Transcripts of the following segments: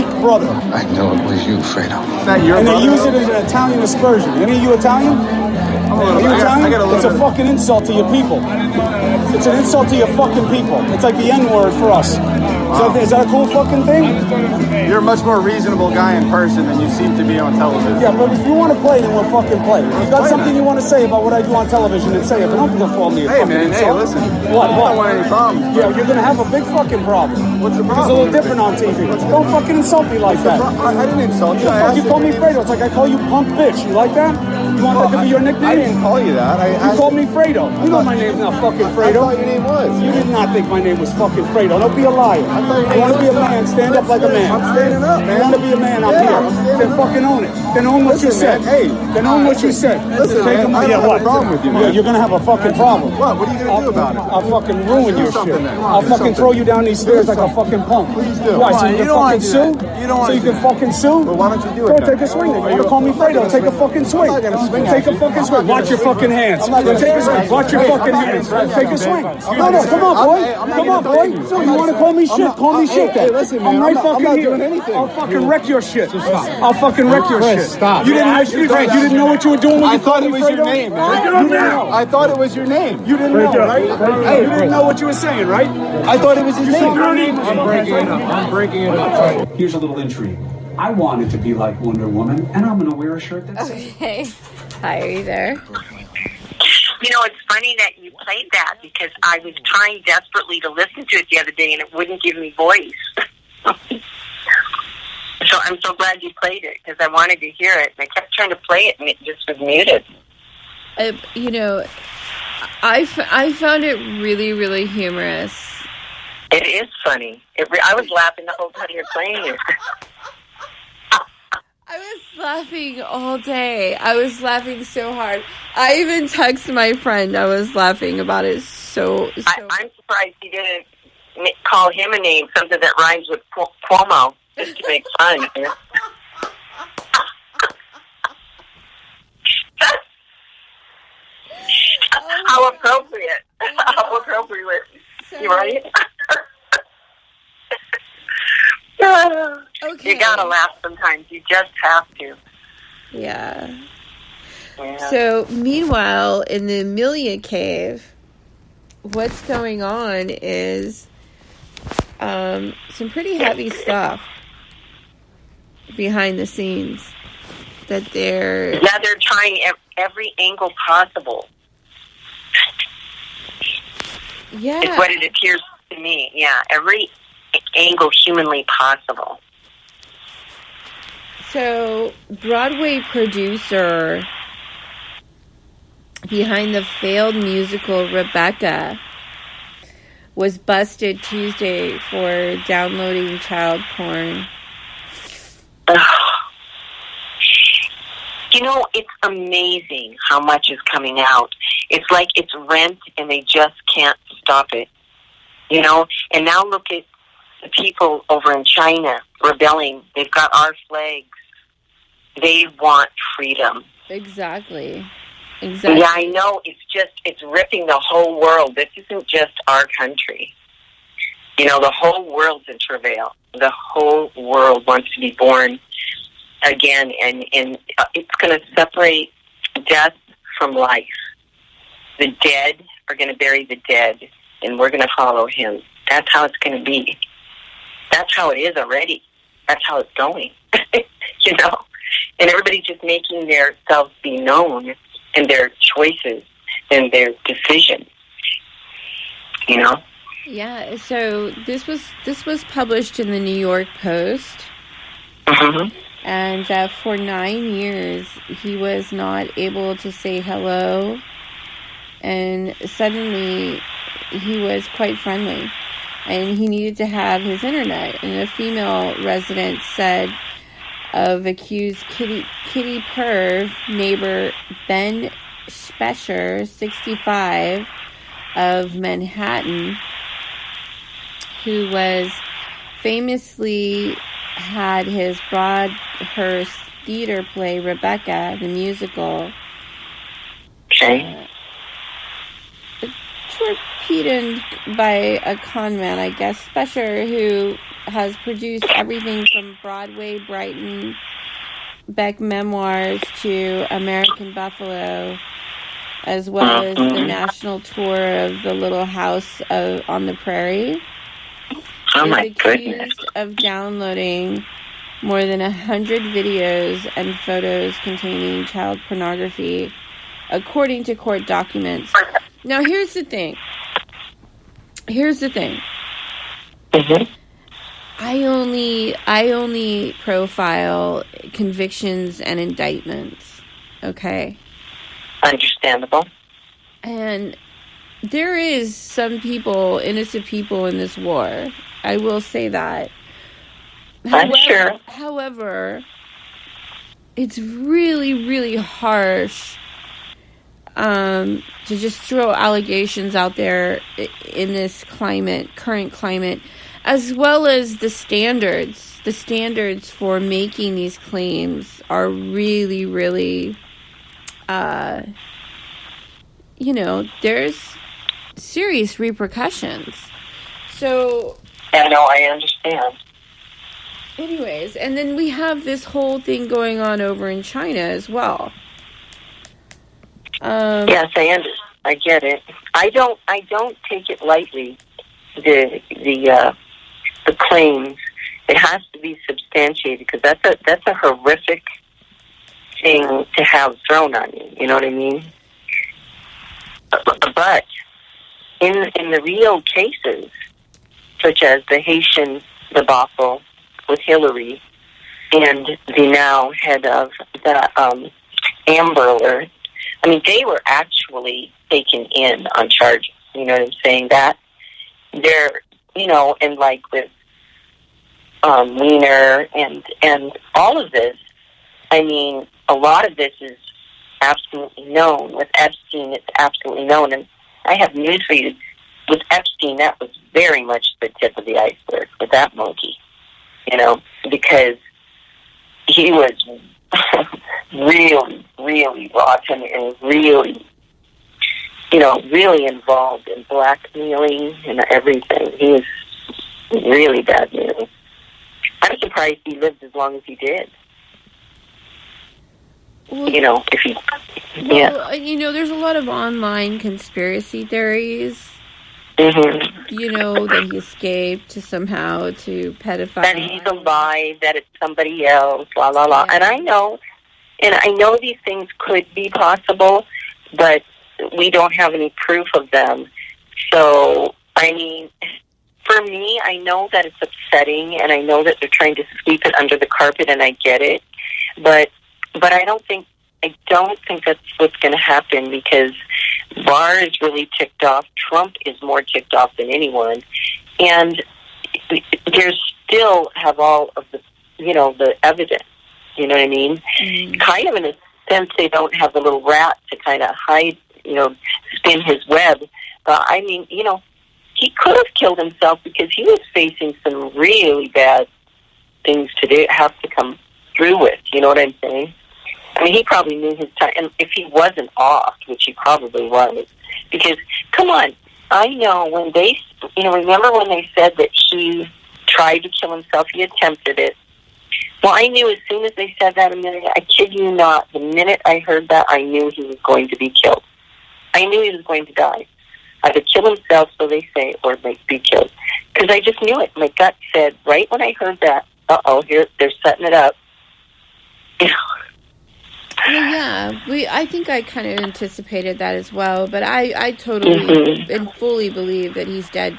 weak brother. I know it was you, Fredo. And they use it as an Italian aspersion. Any of you Italian? Are you Italian? It's a fucking insult to your people. It's an insult to your fucking people. It's like the N-word for us. Wow. Is that a cool fucking thing? You're a much more reasonable guy in person than you seem to be on television. Yeah, but if you want to play, then we'll fucking play. If you got something you want to say about what I do on television, then say it. But don't call me a fucking insult. Hey, listen. What? I don't want any problems. Yeah, you're going to have a big fucking problem. What's the problem? It's a little different on TV. Don't fucking insult me like that. I didn't insult you. You call me Fredo. It's like I call you punk bitch. You like that? You want that to be your nickname? I didn't call you that. You called me Fredo. You know my name's not fucking Fredo. I thought your name was. You did not think my name was fucking Fredo. Don't be a liar. You want to be a man, stand up like a man. I'm standing up, man. You want to be a man, I'm here. Then fucking own it. Then own what you said. Hey. Then own what you said. Listen, man, I don't have a problem with you, man. You're going to have a fucking problem. What? What are you going to do about it? I'll fucking ruin your shit. I'll fucking throw you down these stairs like a fucking punk. Please do. Why, so you can fucking sue? You don't want to So you can fucking sue? Well, why don't you do it? Go take a swing then. You want to call me Fredo? Take a fucking swing. I'm not going to swing. Take a fucking swing. Watch your fucking hands. Take a swing. Watch your fucking hands. Take a swing. No, come on, boy. Come on, boy. You want to call me shit? Call me shit then. I'm right fucking here. I'll fucking wreck your shit. I'll fucking wreck your shit. Stop. You didn't know what you were doing when you thought it was your name, man. I thought it was your name. You didn't know, right? Hey, you didn't know what you were saying, right? I thought it was his name. I'm breaking it up. Here's a little intrigue. I wanted to be like Wonder Woman, and I'm going to wear a shirt that's... Okay. Hi, are you there? You know, it's funny that you played that because I was trying desperately to listen to it the other day and it wouldn't give me voice. So I'm so glad you played it because I wanted to hear it. And I kept trying to play it and it just was muted. You know, I found it really, really humorous. It is funny. I was laughing the whole time you're playing it. I was laughing all day. I was laughing so hard. I even texted my friend. I was laughing about it so I'm surprised you didn't call him a name, something that rhymes with Cuomo, just to make fun. How appropriate. How appropriate. You right? Okay. You gotta laugh sometimes. You just have to. Yeah. So, meanwhile, in the Amelia Cave, what's going on is some pretty heavy stuff behind the scenes that they're trying every angle possible. Yeah. It's what it appears to me. Yeah, every angle humanly possible. So, Broadway producer behind the failed musical Rebecca was busted Tuesday for downloading child porn. You know, it's amazing how much is coming out. It's like it's rent and they just can't stop it. You know? And now look at the people over in China rebelling. They've got our flags. They want freedom. Exactly. Yeah, I know. It's ripping the whole world. This isn't just our country. You know, the whole world's in travail. The whole world wants to be born again, and it's going to separate death from life. The dead are going to bury the dead, and we're going to follow him. That's how it's going to be. That's how it is already. That's how it's going. You know? And everybody's just making themselves be known and their choices and their decisions. You know? Yeah, so this was published in the New York Post. Mm-hmm. And for 9 years, he was not able to say hello. And suddenly, he was quite friendly. And he needed to have his internet. And a female resident said of accused Kitty Perv neighbor Ben Specher, 65, of Manhattan, who was famously had his Broadhurst theater play Rebecca, the musical, Okay. torpedoed by a con man, I guess, Specher, who has produced everything from Broadway, Brighton, Beck Memoirs to American Buffalo, as well as the national tour of the Little House on the Prairie. Oh my Is goodness. accused of downloading more than 100 videos and photos containing child pornography, according to court documents. Now, here's the thing. Mm-hmm. I only profile convictions and indictments. Okay. Understandable. And there is some people, innocent people in this war. I will say that. I'm sure. However, it's really, really harsh to just throw allegations out there in this current climate, as well as the standards. The standards for making these claims are really, really, there's serious repercussions. So, Yeah, no, I understand. anyways, and then we have this whole thing going on over in China as well. Yes, I get it. I don't take it lightly. The claims. It has to be substantiated, because that's a horrific thing to have thrown on you. You know what I mean? But in the real cases, such as the Haitian debacle with Hillary and the now head of the Amber Alert, I mean, they were actually taken in on charges. You know what I'm saying? That they're, and like with Wiener and all of this, I mean, a lot of this is absolutely known. With Epstein, it's absolutely known. And I have news for you. With Epstein, that was very much the tip of the iceberg with that monkey, because he was really, really rotten and really, really involved in blackmailing and everything. He was really bad news. I'm surprised he lived as long as he did. Well, if he, there's a lot of online conspiracy theories. Mm-hmm. That he escaped somehow to pedophile. That he's alive, that it's somebody else, la la la. Yeah. And I know these things could be possible, but we don't have any proof of them. So, I mean, for me, I know that it's upsetting, and I know that they're trying to sweep it under the carpet, and I get it. But I don't think that's what's going to happen, because Barr is really ticked off. Trump is more ticked off than anyone, and they still have all of the evidence. You know what I mean? Mm-hmm. Kind of in a sense, they don't have the little rat to kind of hide, spin his web. I mean, he could have killed himself, because he was facing some really bad things to have to come through with. You know what I'm saying? I mean, he probably knew his time, and if he wasn't off, which he probably was, because, come on, I know when they, remember when they said that he tried to kill himself, he attempted it. Well, I knew as soon as they said that I kid you not, the minute I heard that, I knew he was going to be killed. I knew he was going to die. Either kill himself, so they say, or be killed. Because I just knew it. My gut said, right when I heard that, here, they're setting it up. Well, yeah, I think I kind of anticipated that as well, but I totally and fully believe that he's dead,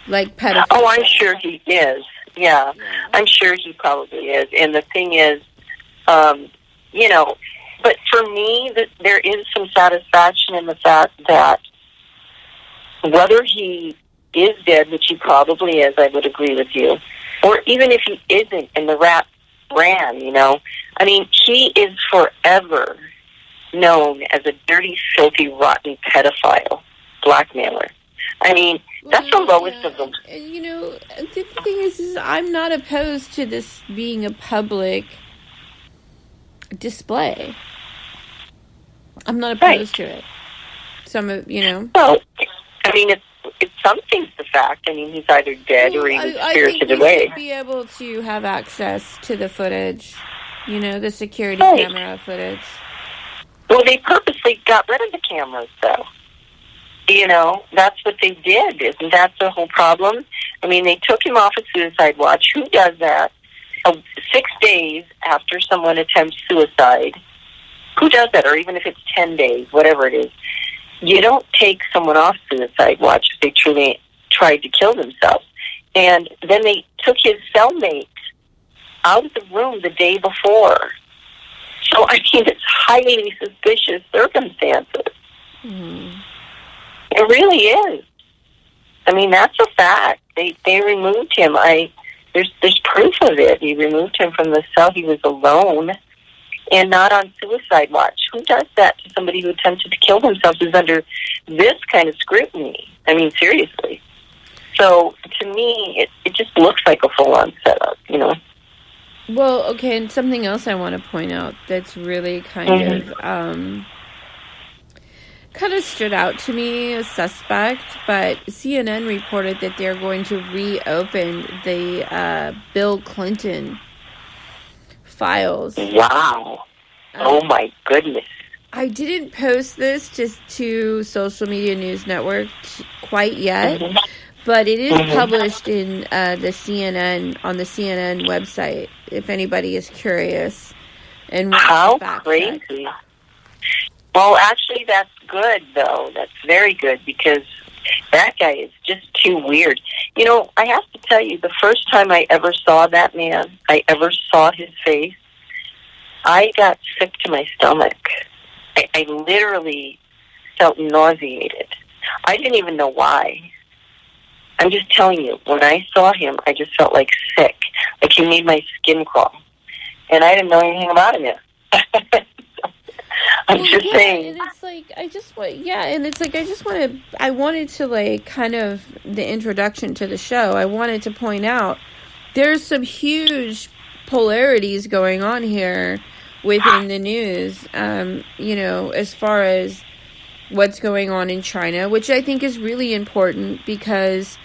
like pedophile. Oh, I'm sure he is. Yeah, I'm sure he probably is. And the thing is, but for me, there is some satisfaction in the fact that whether he is dead, which he probably is, I would agree with you, or even if he isn't, and the rat ran, I mean, he is forever known as a dirty, filthy, rotten pedophile, blackmailer. I mean, that's the lowest of them. The thing is I'm not opposed to this being a public display. I'm not opposed to it. Well, I mean, something's the fact. I mean, he's either dead or he was spirited away. I think you should be able to have access to the footage, the security camera footage. Well, they purposely got rid of the cameras, though. That's what they did. Isn't that the whole problem? I mean, they took him off of suicide watch. Who does that? 6 days after someone attempts suicide. Who does that? Or even if it's 10 days, whatever it is. You don't take someone off suicide watch if they truly tried to kill themselves. And then they took his cellmate out of the room the day before. So, I mean, it's highly suspicious circumstances. Mm. It really is. I mean, that's a fact. They removed him. There's proof of it. He removed him from the cell. He was alone and not on suicide watch. Who does that to somebody who attempted to kill themselves who's under this kind of scrutiny? I mean, seriously. So, to me, it just looks like a full-on setup, Well, okay, and something else I want to point out that's really kind of stood out to me as suspect, but CNN reported that they're going to reopen the Bill Clinton files. Wow. Oh my goodness. I didn't post this to Social Media News Network quite yet, but it is published in on the CNN website, if anybody is curious. And how crazy. Well, actually, that's good, though. That's very good, because that guy is just too weird. I have to tell you, the first time I ever saw that man, I ever saw his face, I got sick to my stomach. I literally felt nauseated. I didn't even know why. I'm just telling you, when I saw him, I just felt like sick. Like he made my skin crawl. And I didn't know anything about him yet. I'm just saying. And it's like, I wanted to, kind of, the introduction to the show, I wanted to point out, there's some huge polarities going on here within the news, as far as what's going on in China, which I think is really important because,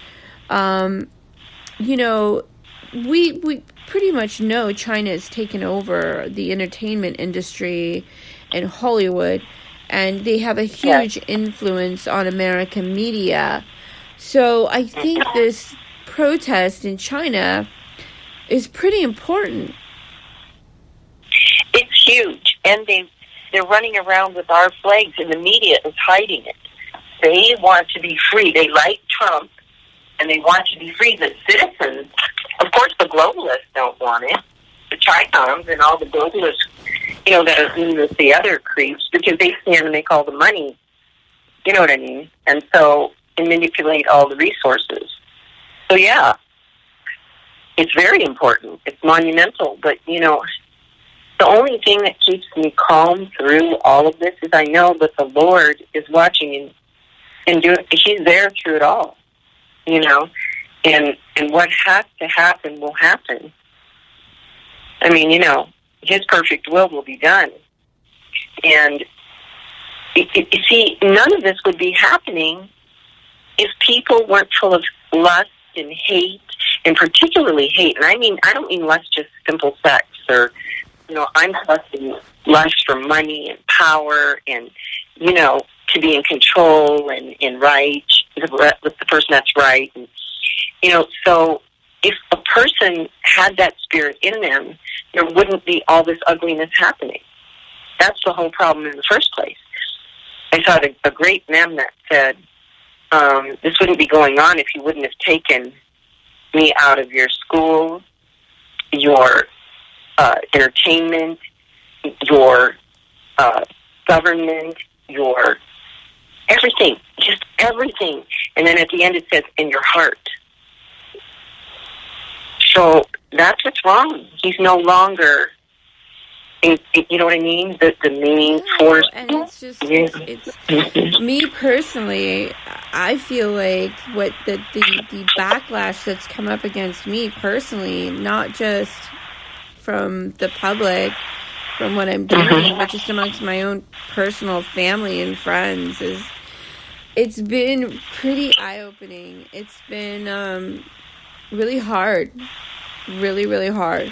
we pretty much know China has taken over the entertainment industry in Hollywood, and they have a huge influence on American media. So I think this protest in China is pretty important. It's huge, and they're running around with our flags, and the media is hiding it. They want to be free. They like Trump, and they want to be free. The citizens, of course, the globalists don't want it. The Chi-Coms and all the globalists, that are in with the other creeps, because they stand to make all the money. You know what I mean? And so they manipulate all the resources. So, yeah, it's very important. It's monumental. But, the only thing that keeps me calm through all of this is I know that the Lord is watching and He's there through it all, and what has to happen will happen. I mean, His perfect will be done. And you see, none of this would be happening if people weren't full of lust and hate, and particularly hate. And I don't mean lust just simple sex, or I'm lusting lust for money and power, and to be in control and right with the person that's right. And, so if a person had that spirit in them, there wouldn't be all this ugliness happening. That's the whole problem in the first place. I saw a great meme that said, this wouldn't be going on if you wouldn't have taken me out of your school, your entertainment, your government, your everything, just everything. And then at the end it says, in your heart. So that's what's wrong. He's no longer, you know what I mean? The main force. And it's just, it's me personally, I feel like what the backlash that's come up against me personally, not just from the public, from what I'm doing, but just amongst my own personal family and friends, is it's been pretty eye-opening. It's been really hard. Really, really hard.